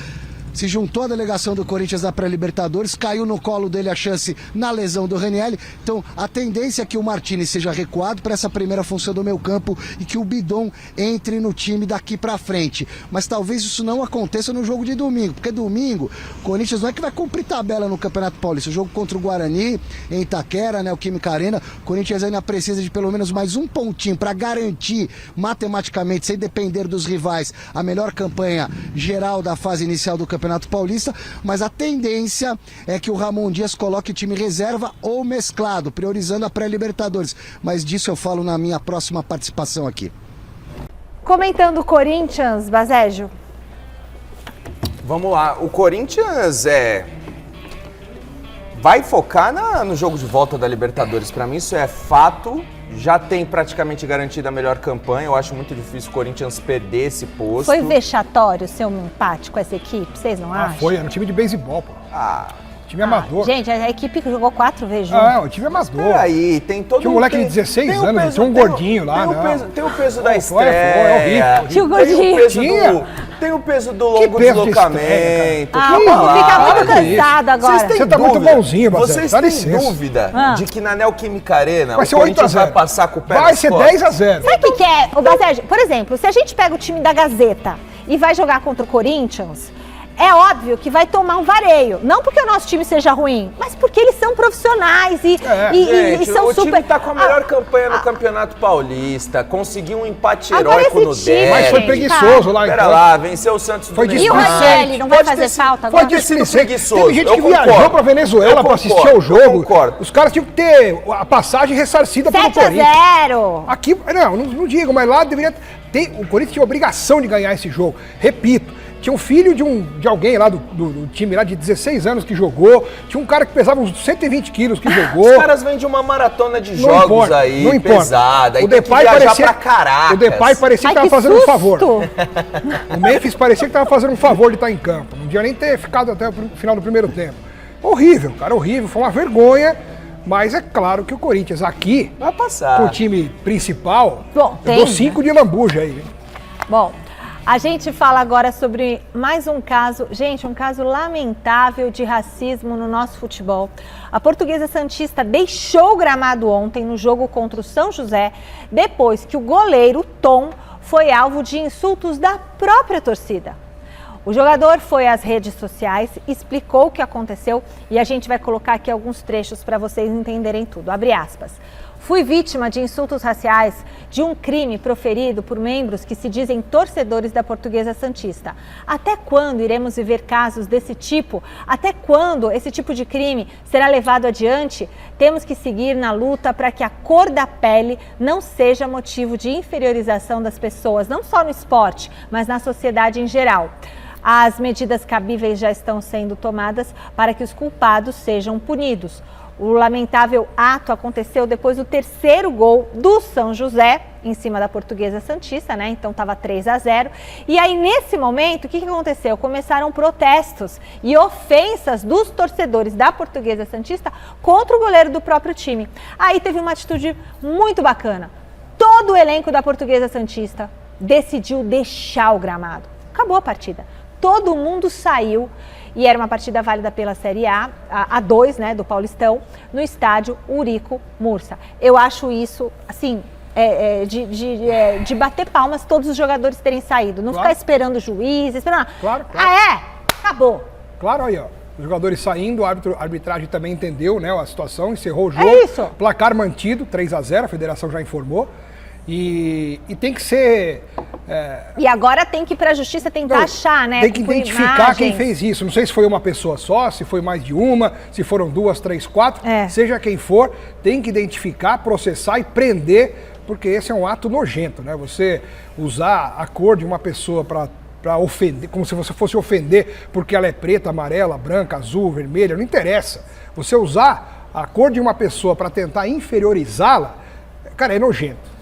se juntou à delegação do Corinthians na pré-Libertadores, caiu no colo dele a chance na lesão do Ranieri. Então, a tendência é que o Martinez seja recuado para essa primeira função do meio campo e que o Bidon entre no time daqui para frente. Mas talvez isso não aconteça no jogo de domingo, porque domingo o Corinthians não é que vai cumprir tabela no Campeonato Paulista. O jogo contra o Guarani, em Itaquera, né, o Química Arena, o Corinthians ainda precisa de pelo menos mais um pontinho para garantir matematicamente, sem depender dos rivais, a melhor campanha geral da fase inicial do Campeonato Paulista, mas a tendência é que o Ramon Dias coloque time reserva ou mesclado, priorizando a pré-Libertadores. Mas disso eu falo na minha próxima participação aqui. Comentando o Corinthians, Basejo. Vamos lá, o Corinthians vai focar no jogo de volta da Libertadores. Para mim isso é fato. Já tem praticamente garantida a melhor campanha. Eu acho muito difícil o Corinthians perder esse posto. Foi vexatório ser um empate com essa equipe? Vocês não acham? Foi, era um time de beisebol, pô. Time amador. Gente, a equipe que jogou 4 vezes junto. Não, o time amador. Aí, tem todo Tinha um moleque de 16 anos, tinha um gordinho lá. Tem o peso da estreia. É horrível. Tinha o gordinho. Tem o peso do longo deslocamento. O povo fica muito cansado agora. Você tá muito bonzinho, Vocês têm dúvida de que na Neoquímica Arena vai ser o Corinthians vai passar com o pé vai ser 10-0. Sabe o que é, o Basejo? Por exemplo, se a gente pega o time da Gazeta e vai jogar contra o Corinthians, é óbvio que vai tomar um vareio. Não porque o nosso time seja ruim, mas porque eles são profissionais e são super... O time tá com a melhor campanha no Campeonato Paulista, conseguiu um empate heróico no derby. Mas foi preguiçoso lá, então. Pera lá, venceu o Santos do E o Ranieri não vai fazer falta agora? Foi preguiçoso. Teve gente que viajou pra Venezuela pra assistir ao jogo. Os caras tinham que ter a passagem ressarcida pelo Corinthians. 7-0. Aqui, não digo, mas lá deveria ter... O Corinthians tinha a obrigação de ganhar esse jogo. Repito. Tinha um filho de alguém lá do time lá de 16 anos que jogou. Tinha um cara que pesava uns 120 quilos que jogou. Os caras vêm de uma maratona de jogos aí, não importa. pesada. O Depay parecia, pra o Depay parecia que tava fazendo um favor. O Memphis parecia que tava fazendo um favor de estar em campo. Não devia nem ter ficado até o final do primeiro tempo. Horrível, cara, horrível. Foi uma vergonha. Mas é claro que o Corinthians aqui, vai passar. Com o time principal, bom, eu dou 5 de lambuja aí. Bom, a gente fala agora sobre mais um caso, gente, um caso lamentável de racismo no nosso futebol. A Portuguesa Santista deixou o gramado ontem no jogo contra o São José, depois que o goleiro Tom foi alvo de insultos da própria torcida. O jogador foi às redes sociais, explicou o que aconteceu e a gente vai colocar aqui alguns trechos para vocês entenderem tudo. Abre aspas. Fui vítima de insultos raciais, de um crime proferido por membros que se dizem torcedores da Portuguesa Santista. Até quando iremos viver casos desse tipo? Até quando esse tipo de crime será levado adiante? Temos que seguir na luta para que a cor da pele não seja motivo de inferiorização das pessoas, não só no esporte, mas na sociedade em geral. As medidas cabíveis já estão sendo tomadas para que os culpados sejam punidos. O lamentável ato aconteceu depois do terceiro gol do São José, em cima da Portuguesa Santista, né? Então estava 3-0. E aí, nesse momento, o que aconteceu? Começaram protestos e ofensas dos torcedores da Portuguesa Santista contra o goleiro do próprio time. Aí teve uma atitude muito bacana. Todo o elenco da Portuguesa Santista decidiu deixar o gramado. Acabou a partida. Todo mundo saiu. E era uma partida válida pela Série A2, né, do Paulistão, no estádio Urico Mursa. Eu acho isso, assim, de bater palmas todos os jogadores terem saído. Não ficar esperando o juiz, esperando... Claro. Acabou. Claro, aí, ó. Os jogadores saindo, a arbitragem também entendeu, né, a situação, encerrou o jogo. É isso. Placar mantido, 3-0, a federação já informou. E tem que ser... E agora tem que ir para a justiça tentar achar, né? Tem que identificar quem fez isso. Não sei se foi uma pessoa só, se foi mais de uma, se foram 2, 3, 4. Seja quem for, tem que identificar, processar e prender, porque esse é um ato nojento, né? Você usar a cor de uma pessoa para ofender, como se você fosse ofender porque ela é preta, amarela, branca, azul, vermelha, não interessa. Você usar a cor de uma pessoa para tentar inferiorizá-la, cara, é nojento.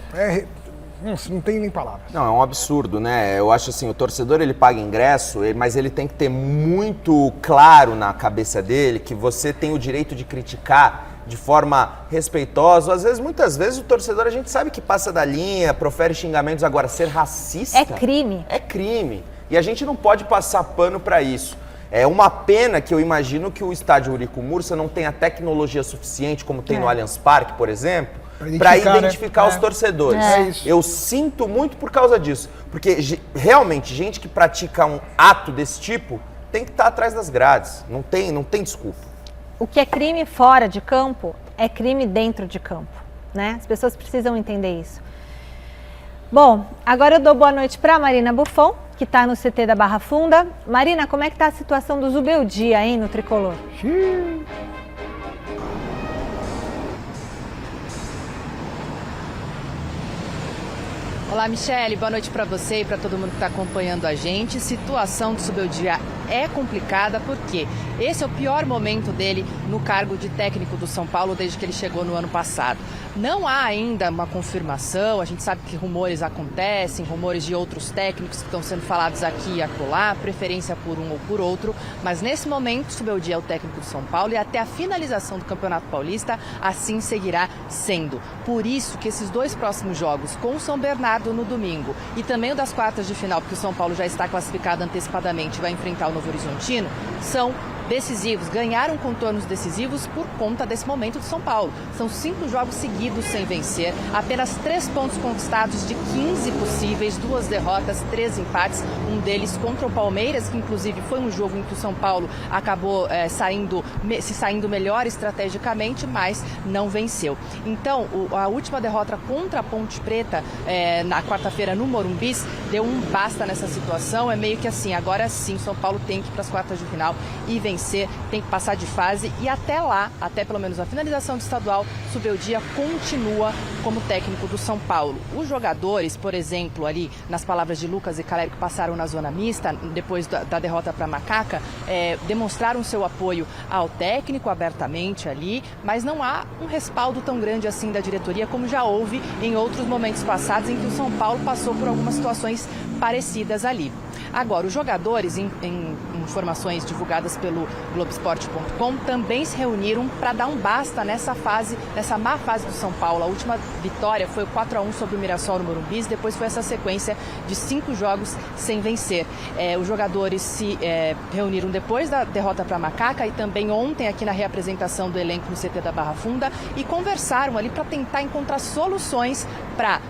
Não tem nem palavras. Não, é um absurdo, né? Eu acho assim, o torcedor ele paga ingresso, mas ele tem que ter muito claro na cabeça dele que você tem o direito de criticar de forma respeitosa. Às vezes, muitas vezes, o torcedor a gente sabe que passa da linha, profere xingamentos. Agora, ser racista... É crime. É crime. E a gente não pode passar pano para isso. É uma pena que eu imagino que o estádio Eurico Mursa não tenha tecnologia suficiente, como tem no Allianz Parque, por exemplo, para identificar os torcedores. Eu sinto muito por causa disso, porque realmente gente que pratica um ato desse tipo tem que estar atrás das grades, não tem desculpa. O que é crime fora de campo é crime dentro de campo, né? As pessoas precisam entender isso. Bom, agora eu dou boa noite para a Marina Buffon, que está no CT da Barra Funda. Marina, como é que está a situação do Zubeldia, hein, no Tricolor? Olá, Michele, boa noite para você e para todo mundo que está acompanhando a gente. Situação do Zubeldia é complicada porque esse é o pior momento dele no cargo de técnico do São Paulo desde que ele chegou no ano passado. Não há ainda uma confirmação, a gente sabe que rumores acontecem, rumores de outros técnicos que estão sendo falados aqui e acolá, preferência por um ou por outro, mas nesse momento o Zubeldia é o técnico do São Paulo e até a finalização do Campeonato Paulista assim seguirá sendo. Por isso que esses 2 próximos jogos com o São Bernardo no domingo e também o das quartas de final, porque o São Paulo já está classificado antecipadamente e vai enfrentar o Novo Horizontino, são decisivos, ganharam contornos decisivos por conta desse momento do São Paulo. São 5 jogos seguidos sem vencer, apenas 3 pontos conquistados de 15 possíveis, 2 derrotas, 3 empates, um deles contra o Palmeiras, que inclusive foi um jogo em que o São Paulo acabou se saindo melhor estrategicamente, mas não venceu. Então, a última derrota contra a Ponte Preta, na quarta-feira no Morumbi, deu um basta nessa situação, é meio que assim, agora sim, o São Paulo tem que ir para as quartas de final e vencer, tem que passar de fase e até lá, até pelo menos a finalização do estadual, Zubeldia continua como técnico do São Paulo. Os jogadores, por exemplo, ali nas palavras de Lucas e Caleri, que passaram na zona mista, depois da derrota para Macaca, demonstraram seu apoio ao técnico abertamente ali, mas não há um respaldo tão grande assim da diretoria como já houve em outros momentos passados em que o São Paulo passou por algumas situações parecidas ali. Agora, os jogadores, em informações divulgadas pelo Globoesporte.com, também se reuniram para dar um basta nessa má fase do São Paulo. A última vitória foi o 4-1 sobre o Mirassol no Morumbi, depois foi essa sequência de 5 jogos sem vencer. Os jogadores se reuniram depois da derrota para Macaca e também ontem aqui na reapresentação do elenco no CT da Barra Funda e conversaram ali para tentar encontrar soluções para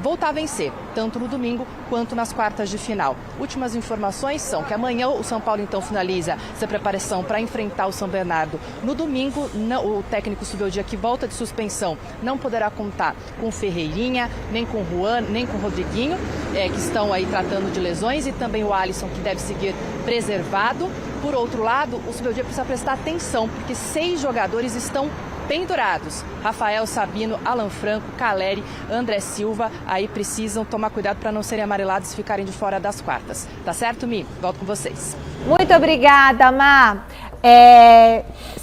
voltar a vencer, tanto no domingo quanto nas quartas de final. Últimas informações são que amanhã o São Paulo então finaliza essa preparação para enfrentar o São Bernardo. No domingo, o técnico Zubeldia, que volta de suspensão, não poderá contar com Ferreirinha, nem com o Juan, nem com o Rodriguinho, que estão aí tratando de lesões, e também o Alisson, que deve seguir preservado. Por outro lado, o Zubeldia precisa prestar atenção, porque 6 jogadores estão pendurados. Rafael, Sabino, Alan Franco, Caleri, André Silva, aí precisam tomar cuidado para não serem amarelados e ficarem de fora das quartas. Tá certo, Mi? Volto com vocês. Muito obrigada, Má.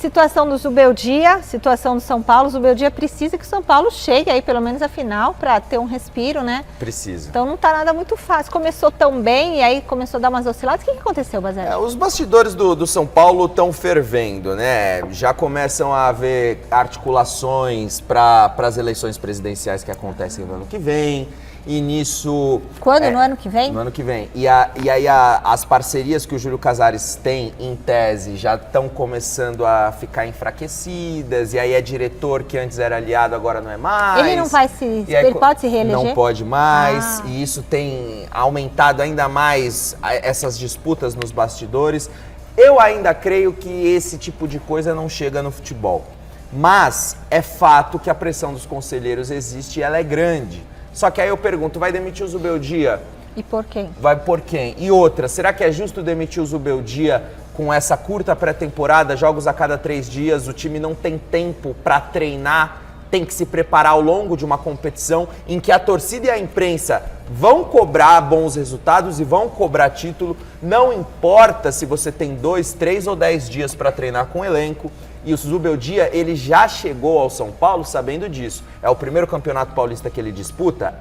Situação do Zubeldia, situação do São Paulo. O Zubeldia precisa que o São Paulo chegue aí pelo menos à final para ter um respiro, né? Precisa. Então não tá nada muito fácil. Começou tão bem e aí começou a dar umas osciladas. O que aconteceu, Basílio? Os bastidores do São Paulo estão fervendo, né? Já começam a haver articulações para as eleições presidenciais que acontecem no ano que vem. E nisso... Quando? No ano que vem? No ano que vem. E aí as parcerias que o Júlio Casares tem, em tese, já estão começando a ficar enfraquecidas. E aí é diretor que antes era aliado, agora não é mais. Ele não vai ele pode se reeleger? Não pode mais. E isso tem aumentado ainda mais essas disputas nos bastidores. Eu ainda creio que esse tipo de coisa não chega no futebol. Mas é fato que a pressão dos conselheiros existe e ela é grande. Só que aí eu pergunto, vai demitir o Zubeldia? E por quem? Vai por quem? E outra, será que é justo demitir o Zubeldia com essa curta pré-temporada, jogos a cada 3 dias, o time não tem tempo para treinar, tem que se preparar ao longo de uma competição em que a torcida e a imprensa vão cobrar bons resultados e vão cobrar título, não importa se você tem 2, 3 ou 10 dias para treinar com o elenco. E o Zubeldia, ele já chegou ao São Paulo sabendo disso. É o primeiro campeonato paulista que ele disputa?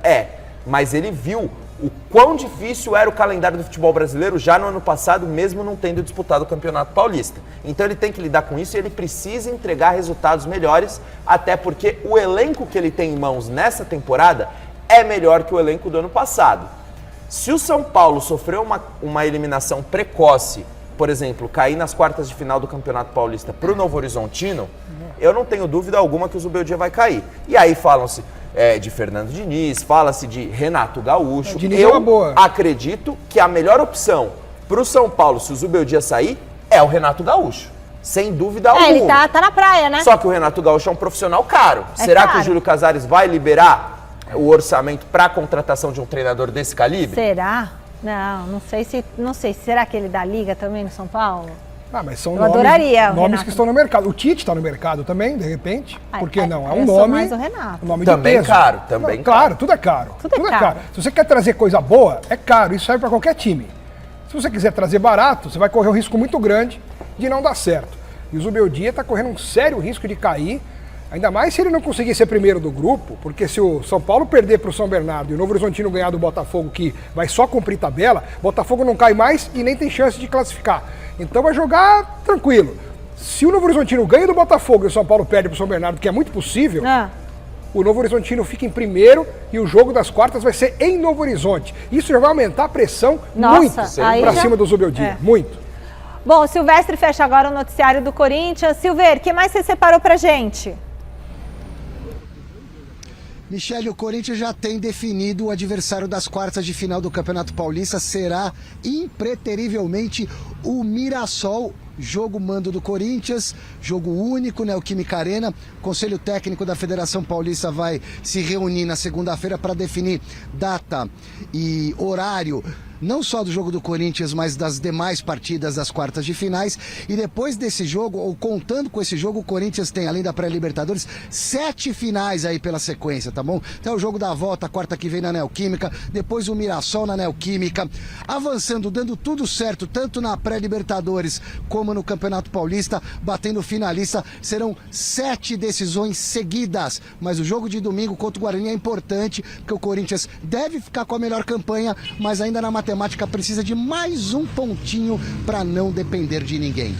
Mas ele viu o quão difícil era o calendário do futebol brasileiro já no ano passado, mesmo não tendo disputado o campeonato paulista. Então ele tem que lidar com isso e ele precisa entregar resultados melhores, até porque o elenco que ele tem em mãos nessa temporada é melhor que o elenco do ano passado. Se o São Paulo sofreu uma eliminação precoce por exemplo, cair nas quartas de final do Campeonato Paulista pro Novo Horizontino, eu não tenho dúvida alguma que o Zubeldia vai cair. E aí falam-se de Fernando Diniz, fala-se de Renato Gaúcho. Eu acredito que a melhor opção pro São Paulo, se o Zubeldia sair, é o Renato Gaúcho. Sem dúvida alguma. Ele tá na praia, né? Só que o Renato Gaúcho é um profissional caro. Será que o Júlio Casares vai liberar o orçamento para a contratação de um treinador desse calibre? Será? Não sei. Será que ele dá liga também no São Paulo? Mas são nomes que estão no mercado. O Tite está no mercado também, de repente. Por que não? É um nome. Mais o Renato. Um nome também de peso. Caro, também não, caro. Tudo é caro. Tudo é caro. Se você quer trazer coisa boa, é caro. Isso serve para qualquer time. Se você quiser trazer barato, você vai correr um risco muito grande de não dar certo. E o Zubeldia está correndo um sério risco de cair, ainda mais se ele não conseguir ser primeiro do grupo, porque se o São Paulo perder para o São Bernardo e o Novo Horizontino ganhar do Botafogo, que vai só cumprir tabela, Botafogo não cai mais e nem tem chance de classificar. Então vai jogar tranquilo. Se o Novo Horizontino ganha do Botafogo e o São Paulo perde para o São Bernardo, que é muito possível, o Novo Horizontino fica em primeiro e o jogo das quartas vai ser em Novo Horizonte. Isso já vai aumentar a pressão muito para cima do Zubeldia, muito. Bom, Silvestre fecha agora o noticiário do Corinthians. Silver, o que mais você separou pra gente? Michele, o Corinthians já tem definido o adversário das quartas de final do Campeonato Paulista. Será impreterivelmente o Mirassol. Jogo mando do Corinthians, jogo único, Neoquímica Arena. O Conselho Técnico da Federação Paulista vai se reunir na segunda-feira para definir data e horário, não só do jogo do Corinthians, mas das demais partidas das quartas de finais. E depois desse jogo, ou contando com esse jogo, o Corinthians tem, além da pré-Libertadores, 7 finais aí pela sequência, tá bom? Então o jogo da volta, quarta que vem na Neoquímica, depois o Mirassol na Neoquímica, avançando, dando tudo certo, tanto na pré-Libertadores como no Campeonato Paulista, batendo finalista. Serão 7 decisões seguidas, mas o jogo de domingo contra o Guarani é importante, porque o Corinthians deve ficar com a melhor campanha, mas ainda na matemática precisa de mais um pontinho para não depender de ninguém.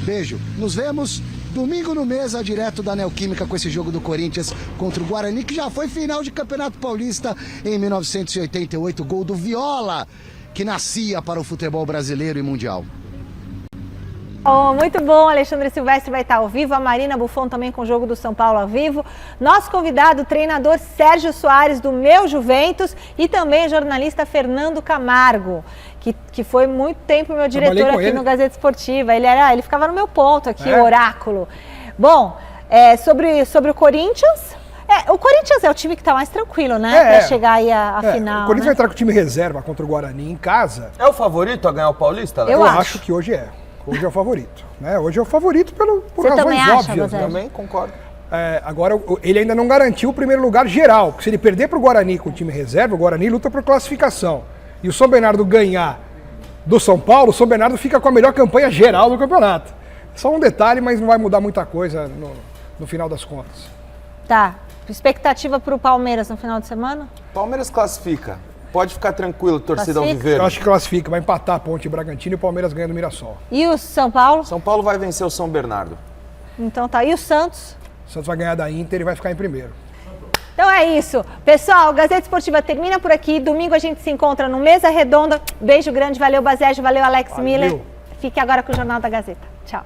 Beijo, nos vemos domingo no Mesa, direto da Neoquímica, com esse jogo do Corinthians contra o Guarani, que já foi final de Campeonato Paulista em 1988, gol do Viola, que nascia para o futebol brasileiro e mundial. Oh, muito bom, Alexandre Silvestre vai estar ao vivo, a Marina Buffon também com o jogo do São Paulo ao vivo. Nosso convidado, o treinador Sérgio Soares, do meu Juventus, e também o jornalista Fernando Camargo, que foi muito tempo meu diretor aqui no Gazeta Esportiva. Ele ficava no meu ponto aqui, o oráculo. Bom, sobre o Corinthians... o Corinthians é o time que está mais tranquilo, né? Para chegar aí à final. O Corinthians vai entrar com o time reserva contra o Guarani em casa. É o favorito a ganhar o Paulista? Eu acho que hoje é. Hoje é o favorito, né? Hoje é o favorito por razões óbvias. Né? Também concordo. Agora, ele ainda não garantiu o primeiro lugar geral, porque se ele perder para o Guarani com o time reserva, o Guarani luta por classificação. E o São Bernardo ganhar do São Paulo, o São Bernardo fica com a melhor campanha geral do campeonato. Só um detalhe, mas não vai mudar muita coisa no final das contas. Tá. Expectativa para o Palmeiras no final de semana? Palmeiras classifica. Pode ficar tranquilo, torcida alviverde. Eu acho que classifica, vai empatar a Ponte Bragantino e o Palmeiras ganha do Mirassol. E o São Paulo? São Paulo vai vencer o São Bernardo. Então tá, e o Santos? O Santos vai ganhar da Inter e vai ficar em primeiro. Então é isso. Pessoal, o Gazeta Esportiva termina por aqui. Domingo a gente se encontra no Mesa Redonda. Beijo grande, valeu Bazejo, valeu Alex Miller. Fique agora com o Jornal da Gazeta. Tchau.